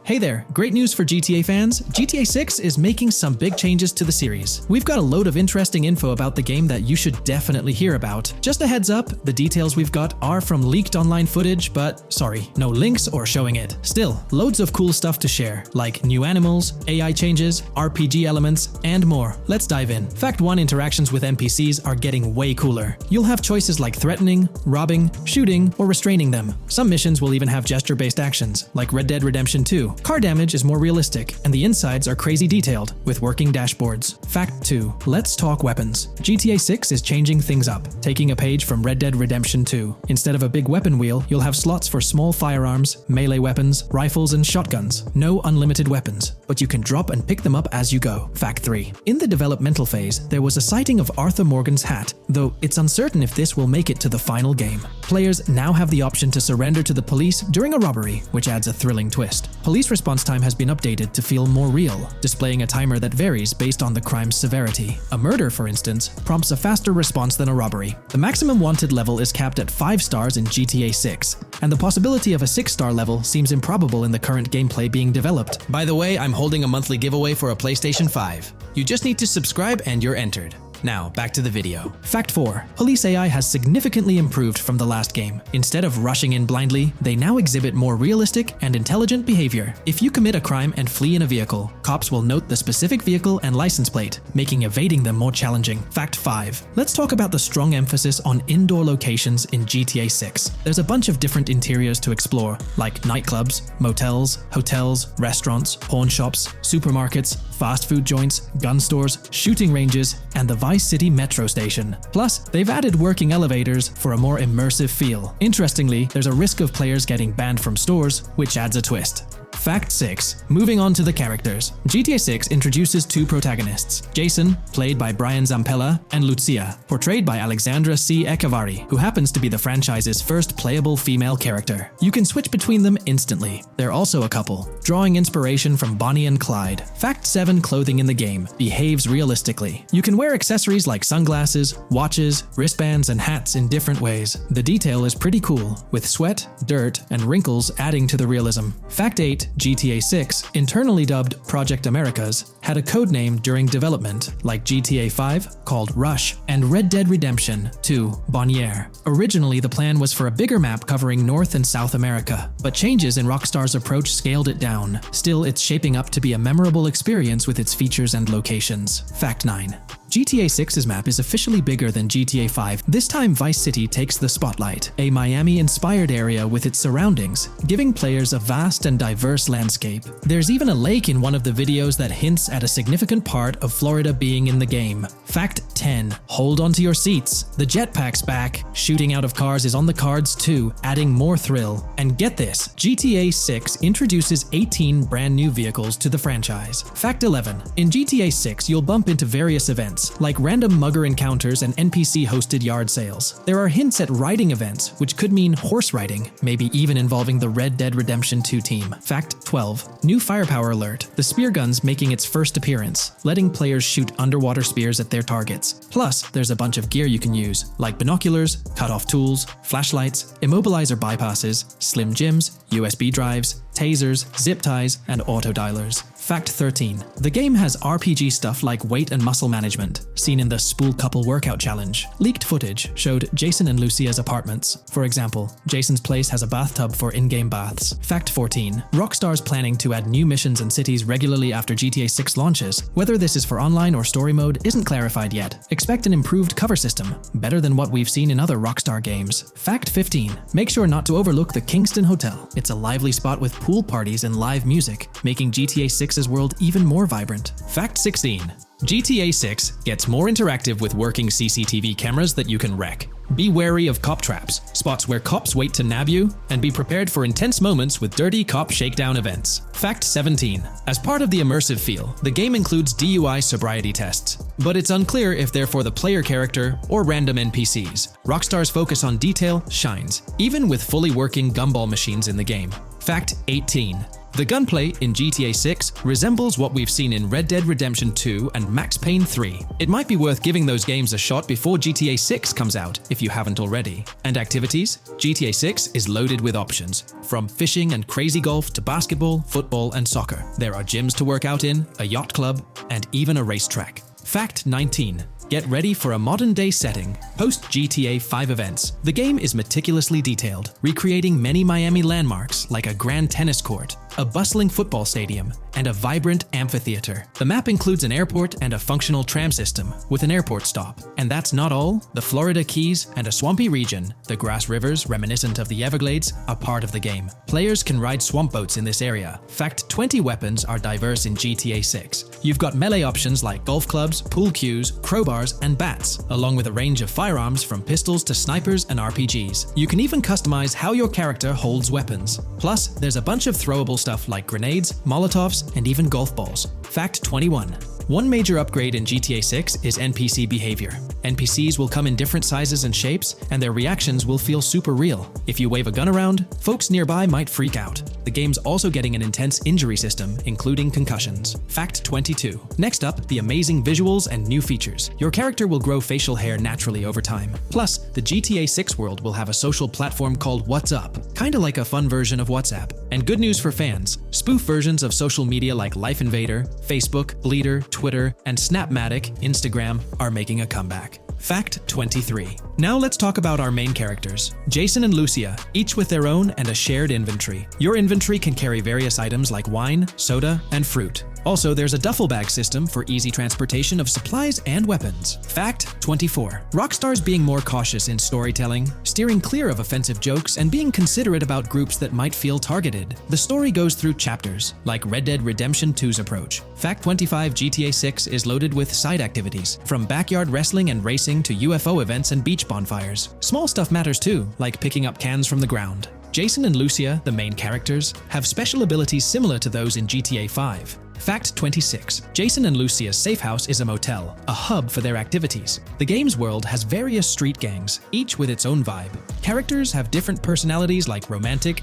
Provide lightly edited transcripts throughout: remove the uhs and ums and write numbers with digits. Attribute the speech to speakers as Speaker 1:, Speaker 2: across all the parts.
Speaker 1: Hey there, great news for GTA fans. GTA 6 is making some big changes to the series. We've got a load of interesting info about the game that you should definitely hear about. Just a heads up, the details we've got are from leaked online footage, but sorry, no links or showing it. Still, loads of cool stuff to share, like new animals, AI changes, RPG elements, and more. Let's dive in. Fact 1: interactions with NPCs are getting way cooler. You'll have choices like threatening, robbing, shooting, or restraining them. Some missions will even have gesture-based actions, like Red Dead Redemption 2. Car damage is more realistic, and the insides are crazy detailed, with working dashboards. Fact 2: let's talk weapons. GTA 6 is changing things up, taking a page from Red Dead Redemption 2. Instead of a big weapon wheel, you'll have slots for small firearms, melee weapons, rifles, and shotguns. No unlimited weapons, but you can drop and pick them up as you go. Fact 3: in the developmental phase, there was a sighting of Arthur Morgan's hat, though it's uncertain if this will make it to the final game. Players now have the option to surrender to the police during a robbery, which adds a thrilling twist. Police response time has been updated to feel more real, displaying a timer that varies based on the crime's severity. A murder, for instance, prompts a faster response than a robbery. The maximum wanted level is capped at 5 stars in GTA 6, and the possibility of a 6-star level seems improbable in the current gameplay being developed. By the way, I'm holding a monthly giveaway for a PlayStation 5. You just need to subscribe and you're entered. Now, back to the video. Fact 4: police AI has significantly improved from the last game. Instead of rushing in blindly, they now exhibit more realistic and intelligent behavior. If you commit a crime and flee in a vehicle, cops will note the specific vehicle and license plate, making evading them more challenging. Fact 5: let's talk about the strong emphasis on indoor locations in GTA 6. There's a bunch of different interiors to explore, like nightclubs, motels, hotels, restaurants, pawn shops, supermarkets, fast food joints, gun stores, shooting ranges, and the Vice City metro station. Plus, they've added working elevators for a more immersive feel. Interestingly, there's a risk of players getting banned from stores, which adds a twist. Fact 6: moving on to the characters. GTA 6 introduces 2 protagonists, Jason, played by Brian Zampella, and Lucia, portrayed by Alexandra C. Echevarri, who happens to be the franchise's first playable female character. You can switch between them instantly. They're also a couple, drawing inspiration from Bonnie and Clyde. Fact 7: clothing in the game behaves realistically. You can wear accessories like sunglasses, watches, wristbands, and hats in different ways. The detail is pretty cool, with sweat, dirt, and wrinkles adding to the realism. Fact 8: GTA 6, internally dubbed Project Americas, had a codename during development, like GTA 5, called Rush, and Red Dead Redemption 2, Bonniere. Originally, the plan was for a bigger map covering North and South America, but changes in Rockstar's approach scaled it down. Still, it's shaping up to be a memorable experience with its features and locations. Fact 9: GTA 6's map is officially bigger than GTA 5. This time, Vice City takes the spotlight, a Miami-inspired area with its surroundings, giving players a vast and diverse landscape. There's even a lake in one of the videos that hints at a significant part of Florida being in the game. Fact 10: hold on to your seats. The jetpack's back. Shooting out of cars is on the cards too, adding more thrill. And get this, GTA 6 introduces 18 brand new vehicles to the franchise. Fact 11: in GTA 6, you'll bump into various events, like random mugger encounters and NPC-hosted yard sales. There are hints at riding events, which could mean horse riding, maybe even involving the Red Dead Redemption 2 team. Fact 12: new firepower alert. The spear gun's making its first appearance, letting players shoot underwater spears at their targets. Plus, there's a bunch of gear you can use, like binoculars, cut-off tools, flashlights, immobilizer bypasses, slim jims, USB drives, tasers, zip ties, and auto dialers. Fact 13: the game has RPG stuff like weight and muscle management, seen in the Spool Couple Workout Challenge. Leaked footage showed Jason and Lucia's apartments. For example, Jason's place has a bathtub for in-game baths. Fact 14: Rockstar's planning to add new missions and cities regularly after GTA 6 launches. Whether this is for online or story mode isn't clarified yet. Expect an improved cover system, better than what we've seen in other Rockstar games. Fact 15: make sure not to overlook the Kingston Hotel. It's a lively spot with pool parties and live music, making GTA 6's world even more vibrant. Fact 16: GTA 6 gets more interactive with working CCTV cameras that you can wreck. Be wary of cop traps, spots where cops wait to nab you, and be prepared for intense moments with dirty cop shakedown events. Fact 17: as part of the immersive feel, the game includes DUI sobriety tests, but it's unclear if they're for the player character or random NPCs. Rockstar's focus on detail shines, even with fully working gumball machines in the game. Fact 18: The gunplay in GTA 6 resembles what we've seen in Red Dead Redemption 2 and Max Payne 3. It might be worth giving those games a shot before GTA 6 comes out, if you haven't already. And activities? GTA 6 is loaded with options, from fishing and crazy golf to basketball, football, and soccer. There are gyms to work out in, a yacht club, and even a racetrack. Fact 19. Get ready for a modern-day setting, post-GTA 5 events. The game is meticulously detailed, recreating many Miami landmarks like a grand tennis court, a bustling football stadium, and a vibrant amphitheater. The map includes an airport and a functional tram system with an airport stop. And that's not all. The Florida Keys and a swampy region, the grass rivers reminiscent of the Everglades, are part of the game. Players can ride swamp boats in this area. Fact 20 weapons are diverse in GTA 6. You've got melee options like golf clubs, pool cues, crowbars, and bats, along with a range of firearms from pistols to snipers and RPGs. You can even customize how your character holds weapons. Plus, there's a bunch of throwable stuff like grenades, Molotovs, and even golf balls. Fact 21. One major upgrade in GTA 6 is NPC behavior. NPCs will come in different sizes and shapes, and their reactions will feel super real. If you wave a gun around, folks nearby might freak out. The game's also getting an intense injury system, including concussions. Fact 22. Next up, the amazing visuals and new features. Your character will grow facial hair naturally over time. Plus, the GTA 6 world will have a social platform called What's Up, kinda like a fun version of WhatsApp. And good news for fans, spoof versions of social media like Life Invader, Facebook, Bleeder, Twitter, and Snapmatic, Instagram, are making a comeback. Fact 23. Now let's talk about our main characters, Jason and Lucia, each with their own and a shared inventory. Your inventory can carry various items like wine, soda, and fruit. Also, there's a duffel bag system for easy transportation of supplies and weapons. Fact 24. Rockstar's being more cautious in storytelling, steering clear of offensive jokes, and being considerate about groups that might feel targeted. The story goes through chapters, like Red Dead Redemption 2's approach. Fact 25. GTA 6 is loaded with side activities, from backyard wrestling and racing to UFO events and beach bonfires. Small stuff matters too, like picking up cans from the ground. Jason and Lucia, the main characters, have special abilities similar to those in GTA 5. Fact 26. Jason and Lucia's safe house is a motel, a hub for their activities. The game's world has various street gangs, each with its own vibe. Characters have different personalities like romantic,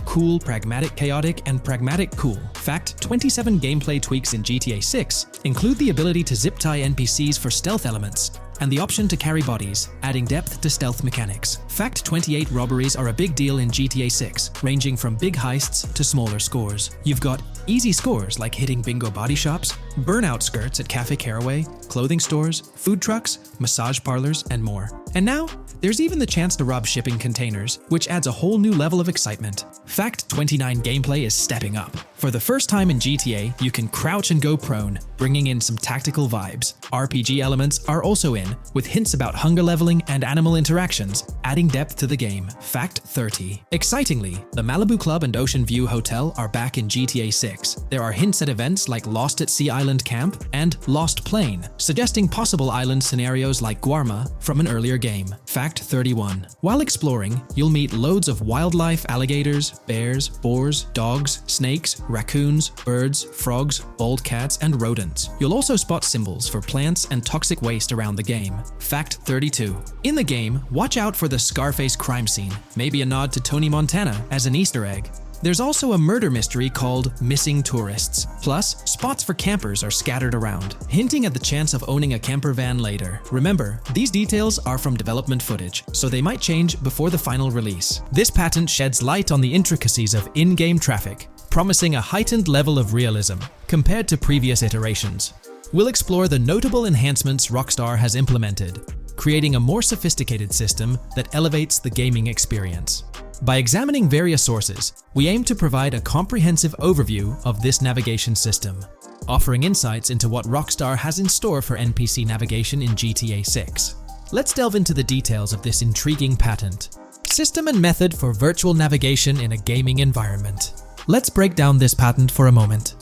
Speaker 1: cool, pragmatic, chaotic, and pragmatic cool. Fact 27. Gameplay tweaks in GTA 6 include the ability to zip tie NPCs for stealth elements, and the option to carry bodies, adding depth to stealth mechanics. Fact 28. Robberies are a big deal in GTA 6, ranging from big heists to smaller scores. You've got easy scores like hitting bingo body shops, burnout skirts at Cafe Caraway, clothing stores, food trucks, massage parlors, and more. And now, there's even the chance to rob shipping containers, which adds a whole new level of excitement. Fact 29. Gameplay is stepping up. For the first time in GTA, you can crouch and go prone, bringing in some tactical vibes. RPG elements are also in, with hints about hunger leveling and animal interactions, adding depth to the game. Fact 30. Excitingly, the Malibu Club and Ocean View Hotel are back in GTA 6. There are hints at events like Lost at Sea Island Camp and Lost Plane, suggesting possible island scenarios like Guarma from an earlier game. Fact 31. While exploring, you'll meet loads of wildlife, alligators, bears, boars, dogs, snakes, raccoons, birds, frogs, bald cats, and rodents. You'll also spot symbols for plants and toxic waste around the game. Fact 32. In the game, watch out for the Scarface crime scene, maybe a nod to Tony Montana as an Easter egg. There's also a murder mystery called Missing Tourists. Plus, spots for campers are scattered around, hinting at the chance of owning a camper van later. Remember, these details are from development footage, so they might change before the final release. This patent sheds light on the intricacies of in-game traffic, promising a heightened level of realism compared to previous iterations. We'll explore the notable enhancements Rockstar has implemented, creating a more sophisticated system that elevates the gaming experience. By examining various sources, we aim to provide a comprehensive overview of this navigation system, offering insights into what Rockstar has in store for NPC navigation in GTA 6. Let's delve into the details of this intriguing patent. System and method for virtual navigation in a gaming environment. Let's break down this patent for a moment.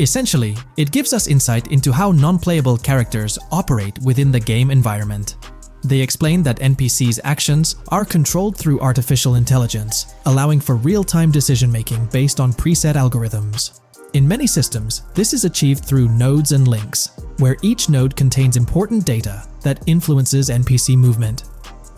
Speaker 1: Essentially, it gives us insight into how non-playable characters operate within the game environment. They explain that NPCs' actions are controlled through artificial intelligence, allowing for real-time decision-making based on preset algorithms. In many systems, this is achieved through nodes and links, where each node contains important data that influences NPC movement.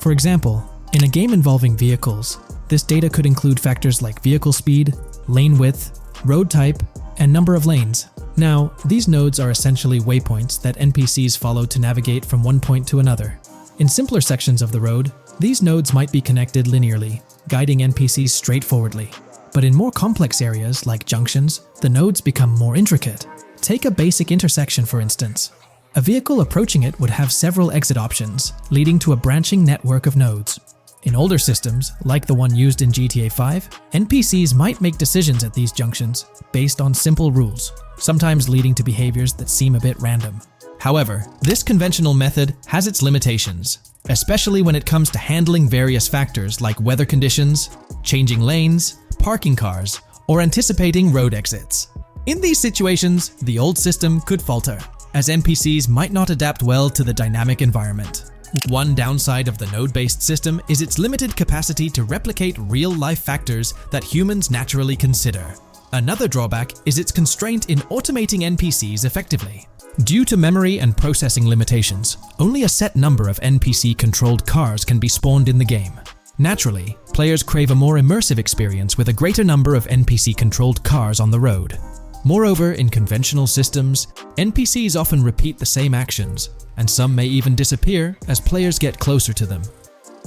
Speaker 1: For example, in a game involving vehicles, this data could include factors like vehicle speed, lane width, road type, and number of lanes. Now, these nodes are essentially waypoints that NPCs follow to navigate from one point to another. In simpler sections of the road, these nodes might be connected linearly, guiding NPCs straightforwardly. But in more complex areas, like junctions, the nodes become more intricate. Take a basic intersection, for instance. A vehicle approaching it would have several exit options, leading to a branching network of nodes. In older systems, like the one used in GTA 5, NPCs might make decisions at these junctions based on simple rules, sometimes leading to behaviors that seem a bit random. However, this conventional method has its limitations, especially when it comes to handling various factors like weather conditions, changing lanes, parking cars, or anticipating road exits. In these situations, the old system could falter, as NPCs might not adapt well to the dynamic environment. One downside of the node-based system is its limited capacity to replicate real-life factors that humans naturally consider. Another drawback is its constraint in automating NPCs effectively. Due to memory and processing limitations, only a set number of NPC-controlled cars can be spawned in the game. Naturally, players crave a more immersive experience with a greater number of NPC-controlled cars on the road. Moreover, in conventional systems, NPCs often repeat the same actions, and some may even disappear as players get closer to them.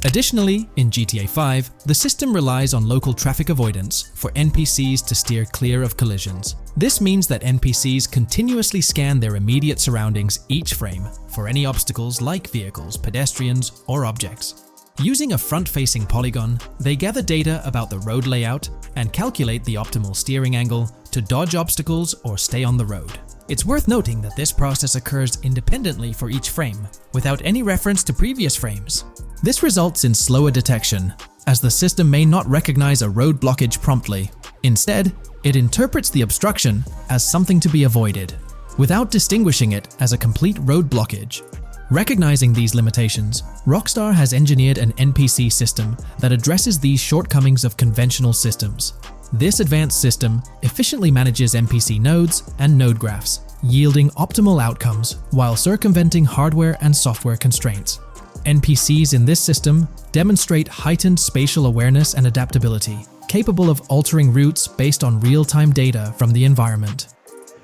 Speaker 1: Additionally, in GTA 5, the system relies on local traffic avoidance for NPCs to steer clear of collisions. This means that NPCs continuously scan their immediate surroundings each frame for any obstacles like vehicles, pedestrians, or objects. Using a front-facing polygon, they gather data about the road layout and calculate the optimal steering angle to dodge obstacles or stay on the road. It's worth noting that this process occurs independently for each frame, without any reference to previous frames. This results in slower detection, as the system may not recognize a road blockage promptly. Instead, it interprets the obstruction as something to be avoided, without distinguishing it as a complete road blockage. Recognizing these limitations, Rockstar has engineered an NPC system that addresses these shortcomings of conventional systems. This advanced system efficiently manages NPC nodes and node graphs, yielding optimal outcomes while circumventing hardware and software constraints. NPCs in this system demonstrate heightened spatial awareness and adaptability, capable of altering routes based on real-time data from the environment.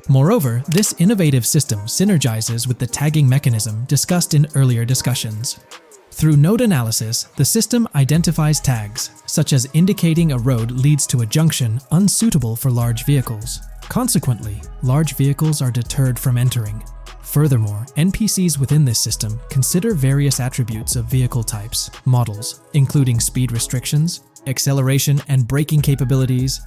Speaker 1: Moreover, this innovative system synergizes with the tagging mechanism discussed in earlier discussions. Through node analysis, the system identifies tags, such as indicating a road leads to a junction unsuitable for large vehicles. Consequently, large vehicles are deterred from entering. Furthermore, NPCs within this system consider various attributes of vehicle types, models, including speed restrictions, acceleration and braking capabilities,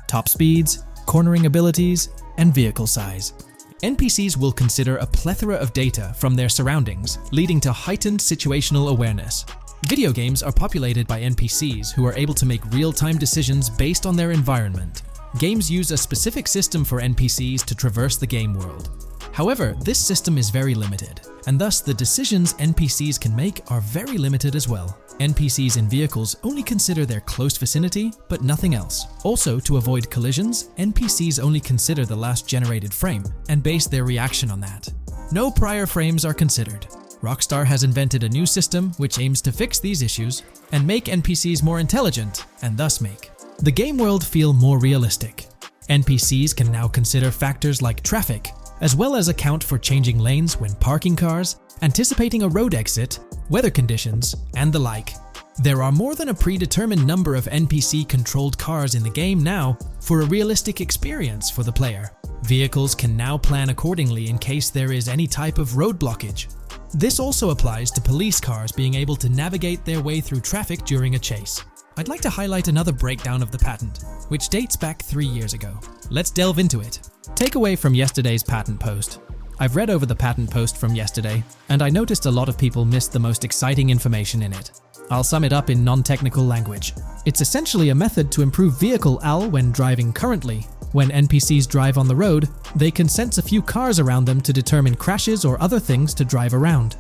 Speaker 1: top speeds, cornering abilities, and vehicle size. NPCs will consider a plethora of data from their surroundings, leading to heightened situational awareness. Video games are populated by NPCs who are able to make real-time decisions based on their environment. Games use a specific system for NPCs to traverse the game world. However, this system is very limited, and thus the decisions NPCs can make are very limited as well. NPCs in vehicles only consider their close vicinity, but nothing else. Also, to avoid collisions, NPCs only consider the last generated frame and base their reaction on that. No prior frames are considered. Rockstar has invented a new system which aims to fix these issues and make NPCs more intelligent, and thus make the game world feel more realistic. NPCs can now consider factors like traffic, as well as account for changing lanes when parking cars, anticipating a road exit, weather conditions, and the like. There are more than a predetermined number of NPC-controlled cars in the game now for a realistic experience for the player. Vehicles can now plan accordingly in case there is any type of road blockage. This also applies to police cars being able to navigate their way through traffic during a chase. I'd like to highlight another breakdown of the patent, which dates back 3 years ago. Let's delve into it. Takeaway from yesterday's patent post. I've read over the patent post from yesterday, and I noticed a lot of people missed the most exciting information in it. I'll sum it up in non-technical language. It's essentially a method to improve vehicle AL when driving currently. When NPCs drive on the road, they can sense a few cars around them to determine crashes or other things to drive around.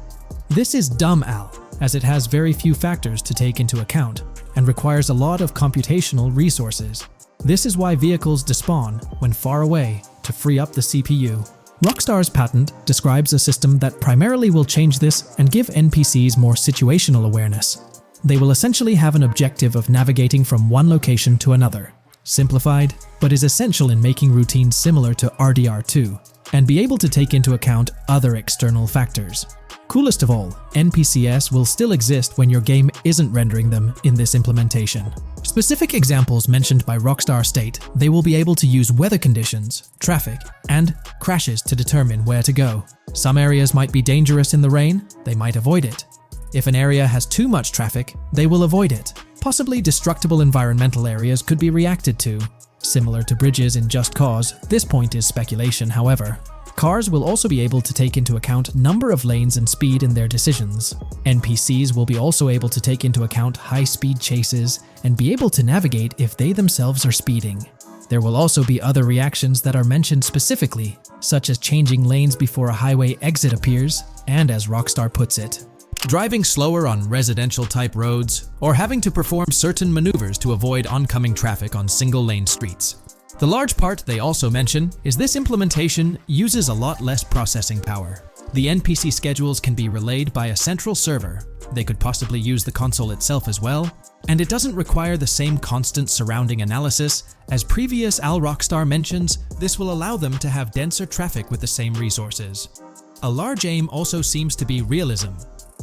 Speaker 1: This is dumb AL, as it has very few factors to take into account, and requires a lot of computational resources. This is why vehicles despawn when far away to free up the CPU. Rockstar's patent describes a system that primarily will change this and give NPCs more situational awareness. They will essentially have an objective of navigating from one location to another. simplified, but is essential in making routines similar to RDR2, and be able to take into account other external factors. Coolest of all, NPCs will still exist when your game isn't rendering them in this implementation. Specific examples mentioned by Rockstar state they will be able to use weather conditions, traffic, and crashes to determine where to go. Some areas might be dangerous in the rain, they might avoid it. If an area has too much traffic, they will avoid it. Possibly destructible environmental areas could be reacted to. Similar to bridges in Just Cause, this point is speculation, however. Cars will also be able to take into account number of lanes and speed in their decisions. NPCs will be also able to take into account high-speed chases and be able to navigate if they themselves are speeding. There will also be other reactions that are mentioned specifically, such as changing lanes before a highway exit appears, and as Rockstar puts it, driving slower on residential-type roads, or having to perform certain maneuvers to avoid oncoming traffic on single-lane streets. The large part they also mention is this implementation uses a lot less processing power. The NPC schedules can be relayed by a central server. They could possibly use the console itself as well, and it doesn't require the same constant surrounding analysis. As previous Rockstar mentions, this will allow them to have denser traffic with the same resources. A large aim also seems to be realism.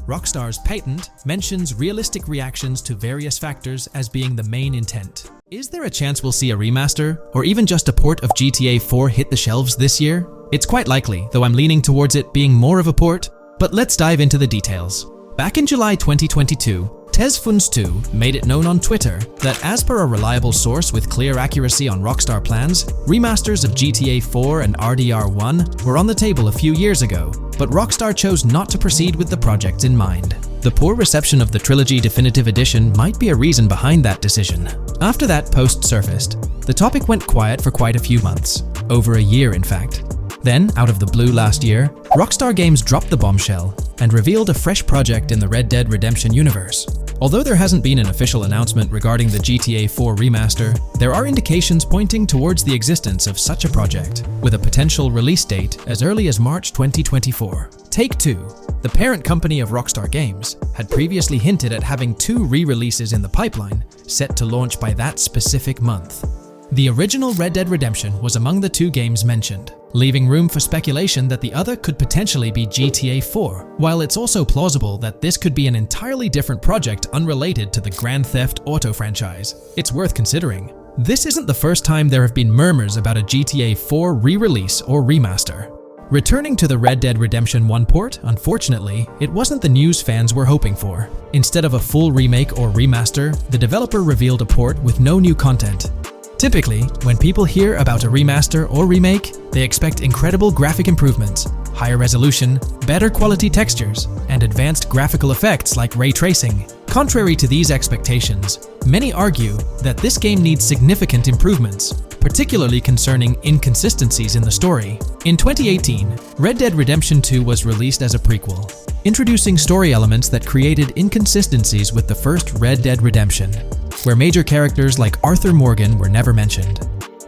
Speaker 1: Rockstar's patent mentions realistic reactions to various factors as being the main intent. Is there a chance we'll see a remaster, or even just a port of GTA 4 hit the shelves this year? It's quite likely, though I'm leaning towards it being more of a port, but let's dive into the details. Back in July 2022, Tezfuns2 made it known on Twitter that as per a reliable source with clear accuracy on Rockstar plans, remasters of GTA 4 and RDR1 were on the table a few years ago, but Rockstar chose not to proceed with the project in mind. The poor reception of the Trilogy Definitive Edition might be a reason behind that decision. After that post surfaced, the topic went quiet for quite a few months, over a year in fact. Then, out of the blue last year, Rockstar Games dropped the bombshell and revealed a fresh project in the Red Dead Redemption universe. Although there hasn't been an official announcement regarding the GTA 4 remaster, there are indications pointing towards the existence of such a project, with a potential release date as early as March 2024. Take-Two, the parent company of Rockstar Games, had previously hinted at having 2 re-releases in the pipeline, set to launch by that specific month. The original Red Dead Redemption was among the 2 games mentioned, leaving room for speculation that the other could potentially be GTA 4, while it's also plausible that this could be an entirely different project unrelated to the Grand Theft Auto franchise. It's worth considering. This isn't the first time there have been murmurs about a GTA 4 re-release or remaster. Returning to the Red Dead Redemption 1 port, unfortunately, it wasn't the news fans were hoping for. Instead of a full remake or remaster, the developer revealed a port with no new content. Typically, when people hear about a remaster or remake, they expect incredible graphic improvements, higher resolution, better quality textures, and advanced graphical effects like ray tracing. Contrary to these expectations, many argue that this game needs significant improvements, particularly concerning inconsistencies in the story. In 2018, Red Dead Redemption 2 was released as a prequel, introducing story elements that created inconsistencies with the first Red Dead Redemption, where major characters like Arthur Morgan were never mentioned.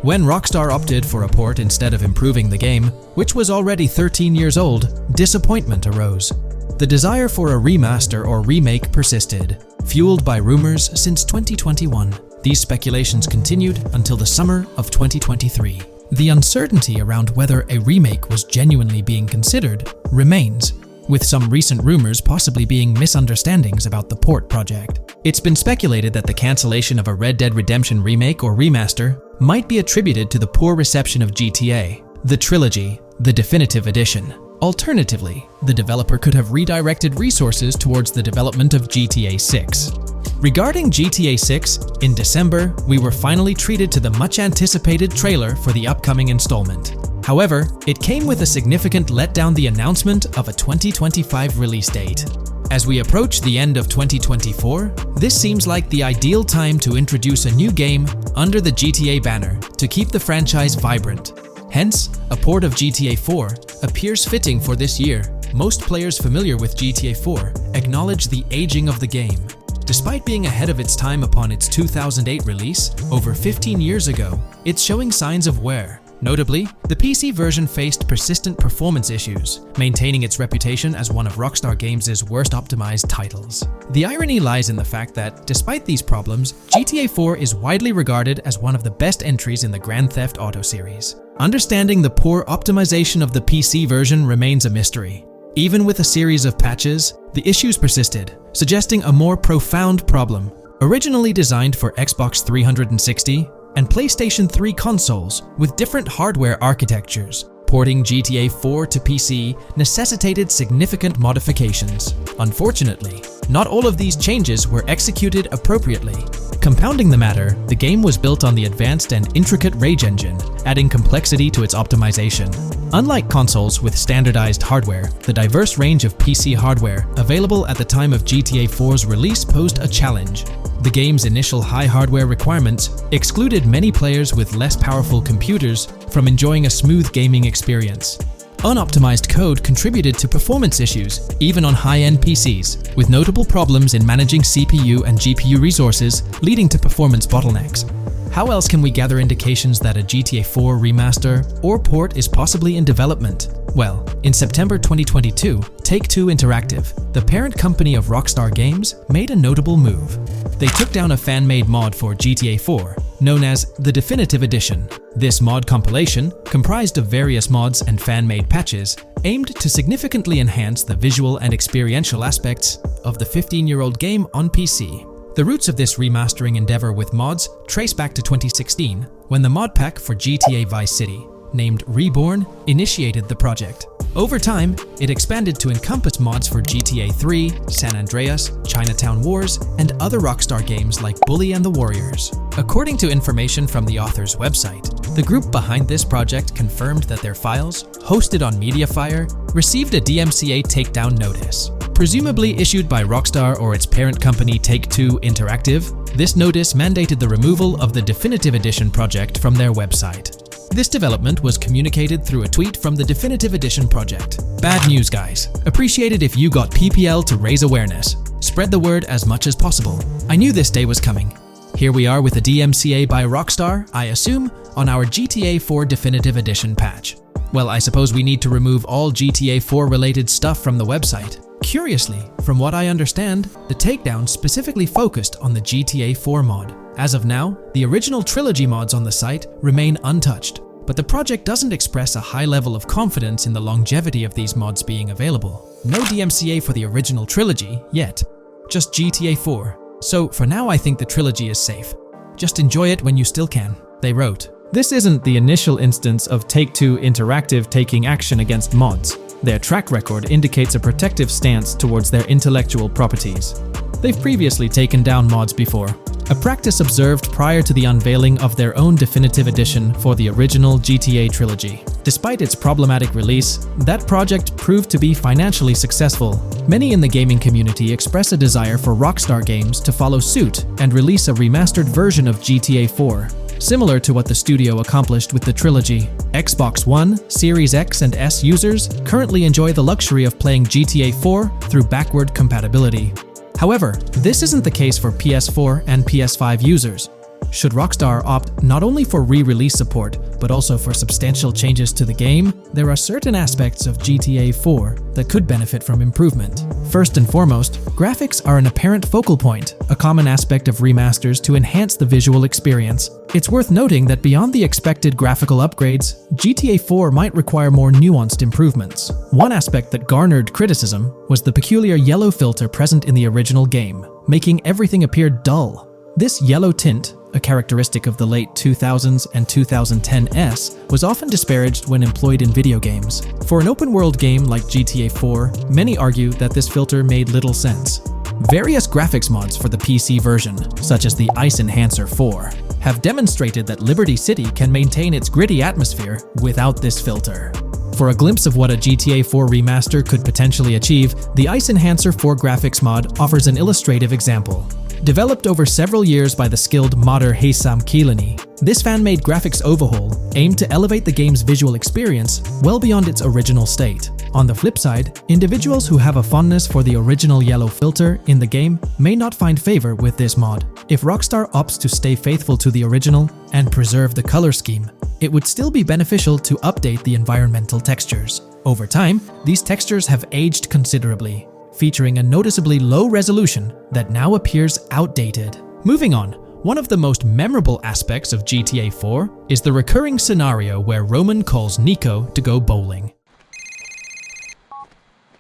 Speaker 1: When Rockstar opted for a port instead of improving the game, which was already 13 years old, disappointment arose. The desire for a remaster or remake persisted, fueled by rumors since 2021. These speculations continued until the summer of 2023. The uncertainty around whether a remake was genuinely being considered remains, with some recent rumors possibly being misunderstandings about the port project. It's been speculated that the cancellation of a Red Dead Redemption remake or remaster might be attributed to the poor reception of GTA, the Trilogy, the Definitive Edition. Alternatively, the developer could have redirected resources towards the development of GTA 6. Regarding GTA 6, in December, we were finally treated to the much-anticipated trailer for the upcoming installment. However, it came with a significant letdown: the announcement of a 2025 release date. As we approach the end of 2024, this seems like the ideal time to introduce a new game under the GTA banner to keep the franchise vibrant. Hence, a port of GTA 4 appears fitting for this year. Most players familiar with GTA 4 acknowledge the aging of the game. Despite being ahead of its time upon its 2008 release, over 15 years ago, it's showing signs of wear. Notably, the PC version faced persistent performance issues, maintaining its reputation as one of Rockstar Games' worst optimized titles. The irony lies in the fact that, despite these problems, GTA 4 is widely regarded as one of the best entries in the Grand Theft Auto series. Understanding the poor optimization of the PC version remains a mystery. Even with a series of patches, the issues persisted, suggesting a more profound problem. Originally designed for Xbox 360 and PlayStation 3 consoles with different hardware architectures, porting GTA 4 to PC necessitated significant modifications. Unfortunately, not all of these changes were executed appropriately. Compounding the matter, the game was built on the advanced and intricate Rage engine, adding complexity to its optimization. Unlike consoles with standardized hardware, the diverse range of PC hardware available at the time of GTA 4's release posed a challenge. The game's initial high hardware requirements excluded many players with less powerful computers from enjoying a smooth gaming experience. Unoptimized code contributed to performance issues, even on high-end PCs, with notable problems in managing CPU and GPU resources, leading to performance bottlenecks. How else can we gather indications that a GTA 4 remaster or port is possibly in development? Well, in September 2022, Take-Two Interactive, the parent company of Rockstar Games, made a notable move. They took down a fan-made mod for GTA 4, known as the Definitive Edition. This mod compilation, comprised of various mods and fan-made patches, aimed to significantly enhance the visual and experiential aspects of the 15-year-old game on PC. The roots of this remastering endeavor with mods trace back to 2016, when the mod pack for GTA Vice City, named Reborn, initiated the project. Over time, it expanded to encompass mods for GTA 3, San Andreas, Chinatown Wars, and other Rockstar games like Bully and the Warriors. According to information from the author's website, the group behind this project confirmed that their files, hosted on Mediafire, received a DMCA takedown notice. Presumably issued by Rockstar or its parent company Take-Two Interactive, this notice mandated the removal of the Definitive Edition project from their website. This development was communicated through a tweet from the Definitive Edition project. Bad news, guys. Appreciate it if you got PPL to raise awareness. Spread the word as much as possible. I knew this day was coming. Here we are with a DMCA by Rockstar, I assume, on our GTA 4 Definitive Edition patch. Well, I suppose we need to remove all GTA 4 related stuff from the website. Curiously, from what I understand, the takedown specifically focused on the GTA 4 mod. As of now, the original trilogy mods on the site remain untouched, but the project doesn't express a high level of confidence in the longevity of these mods being available. No DMCA for the original trilogy yet, just GTA 4. So for now I think the trilogy is safe. Just enjoy it when you still can, they wrote. This isn't the initial instance of Take-Two Interactive taking action against mods. Their track record indicates a protective stance towards their intellectual properties. They've previously taken down mods before, a practice observed prior to the unveiling of their own Definitive Edition for the original GTA trilogy. Despite its problematic release, that project proved to be financially successful. Many in the gaming community express a desire for Rockstar Games to follow suit and release a remastered version of GTA 4. Similar to what the studio accomplished with the trilogy, Xbox One, Series X and S users currently enjoy the luxury of playing GTA 4 through backward compatibility. However, this isn't the case for PS4 and PS5 users. Should Rockstar opt not only for re-release support, but also for substantial changes to the game, there are certain aspects of GTA 4 that could benefit from improvement. First and foremost, graphics are an apparent focal point, a common aspect of remasters to enhance the visual experience. It's worth noting that beyond the expected graphical upgrades, GTA 4 might require more nuanced improvements. One aspect that garnered criticism was the peculiar yellow filter present in the original game, making everything appear dull. This yellow tint, a characteristic of the late 2000s and 2010s, was often disparaged when employed in video games. For an open-world game like GTA 4, many argue that this filter made little sense. Various graphics mods for the PC version, such as the Ice Enhancer 4, have demonstrated that Liberty City can maintain its gritty atmosphere without this filter. For a glimpse of what a GTA 4 remaster could potentially achieve, the Ice Enhancer 4 graphics mod offers an illustrative example. Developed over several years by the skilled modder Haysam Keelani, this fan-made graphics overhaul aimed to elevate the game's visual experience well beyond its original state. On the flip side, individuals who have a fondness for the original yellow filter in the game may not find favor with this mod. If Rockstar opts to stay faithful to the original and preserve the color scheme, it would still be beneficial to update the environmental textures. Over time, these textures have aged considerably, featuring a noticeably low resolution that now appears outdated. Moving on, one of the most memorable aspects of GTA 4 is the recurring scenario where Roman calls Nico to go bowling.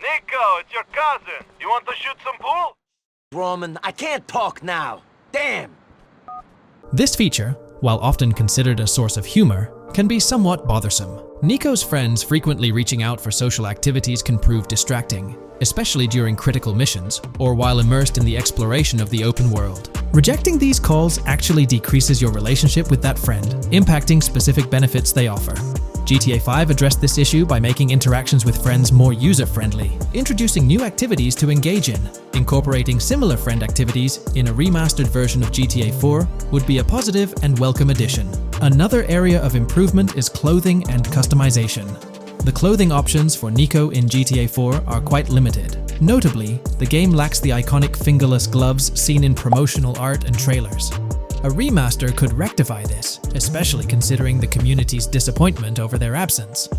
Speaker 2: Nico, it's your cousin. You want to shoot some pool?
Speaker 3: Roman, I can't talk now. Damn!
Speaker 1: This feature, while often considered a source of humor, can be somewhat bothersome. Nico's friends frequently reaching out for social activities can prove distracting, especially during critical missions or while immersed in the exploration of the open world. Rejecting these calls actually decreases your relationship with that friend, impacting specific benefits they offer. GTA 5 addressed this issue by making interactions with friends more user-friendly, introducing new activities to engage in. Incorporating similar friend activities in a remastered version of GTA 4 would be a positive and welcome addition. Another area of improvement is clothing and customization. The clothing options for Nico in GTA 4 are quite limited. Notably, the game lacks the iconic fingerless gloves seen in promotional art and trailers. A remaster could rectify this, especially considering the community's disappointment over their absence.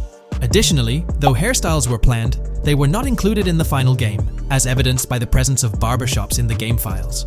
Speaker 1: Additionally, though hairstyles were planned, they were not included in the final game, as evidenced by the presence of barbershops in the game files.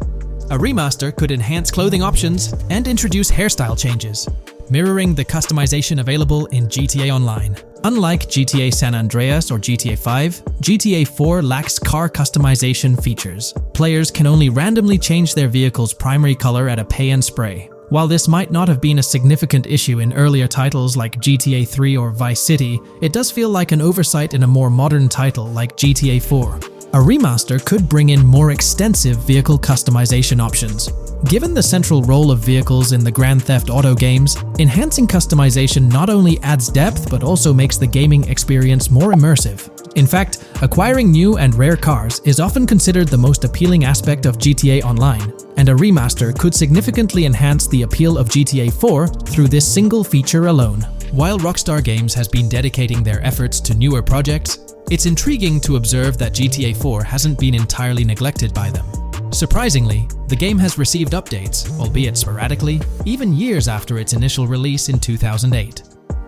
Speaker 1: A remaster could enhance clothing options and introduce hairstyle changes, mirroring the customization available in GTA Online. Unlike GTA San Andreas or GTA 5, GTA 4 lacks car customization features. Players can only randomly change their vehicle's primary color at a pay and spray. While this might not have been a significant issue in earlier titles like GTA 3 or Vice City, it does feel like an oversight in a more modern title like GTA 4. A remaster could bring in more extensive vehicle customization options. Given the central role of vehicles in the Grand Theft Auto games, enhancing customization not only adds depth but also makes the gaming experience more immersive. In fact, acquiring new and rare cars is often considered the most appealing aspect of GTA Online, and a remaster could significantly enhance the appeal of GTA 4 through this single feature alone. While Rockstar Games has been dedicating their efforts to newer projects, it's intriguing to observe that GTA 4 hasn't been entirely neglected by them. Surprisingly, the game has received updates, albeit sporadically, even years after its initial release in 2008.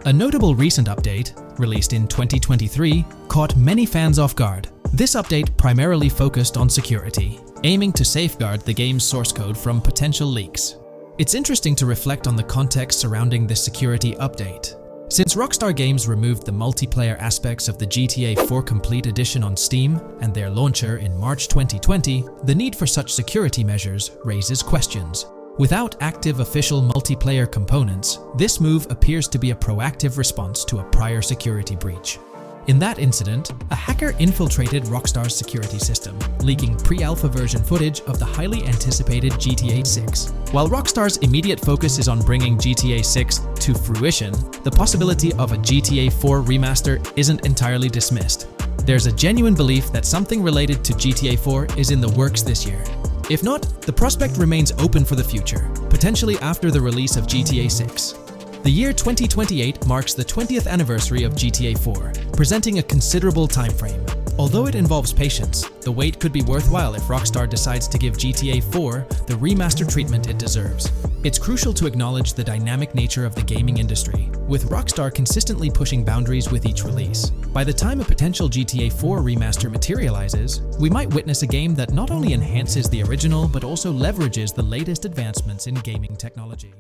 Speaker 1: A notable recent update, released in 2023, caught many fans off guard. This update primarily focused on security, aiming to safeguard the game's source code from potential leaks. It's interesting to reflect on the context surrounding this security update. Since Rockstar Games removed the multiplayer aspects of the GTA 4 Complete Edition on Steam and their launcher in March 2020, the need for such security measures raises questions. Without active official multiplayer components, this move appears to be a proactive response to a prior security breach. In that incident, a hacker infiltrated Rockstar's security system, leaking pre-alpha version footage of the highly anticipated GTA 6. While Rockstar's immediate focus is on bringing GTA 6 to fruition, the possibility of a GTA 4 remaster isn't entirely dismissed. There's a genuine belief that something related to GTA 4 is in the works this year. If not, the prospect remains open for the future, potentially after the release of GTA 6. The year 2028 marks the 20th anniversary of GTA 4, presenting a considerable time frame. Although it involves patience, the wait could be worthwhile if Rockstar decides to give GTA 4 the remastered treatment it deserves. It's crucial to acknowledge the dynamic nature of the gaming industry, with Rockstar consistently pushing boundaries with each release. By the time a potential GTA 4 remaster materializes, we might witness a game that not only enhances the original but also leverages the latest advancements in gaming technology.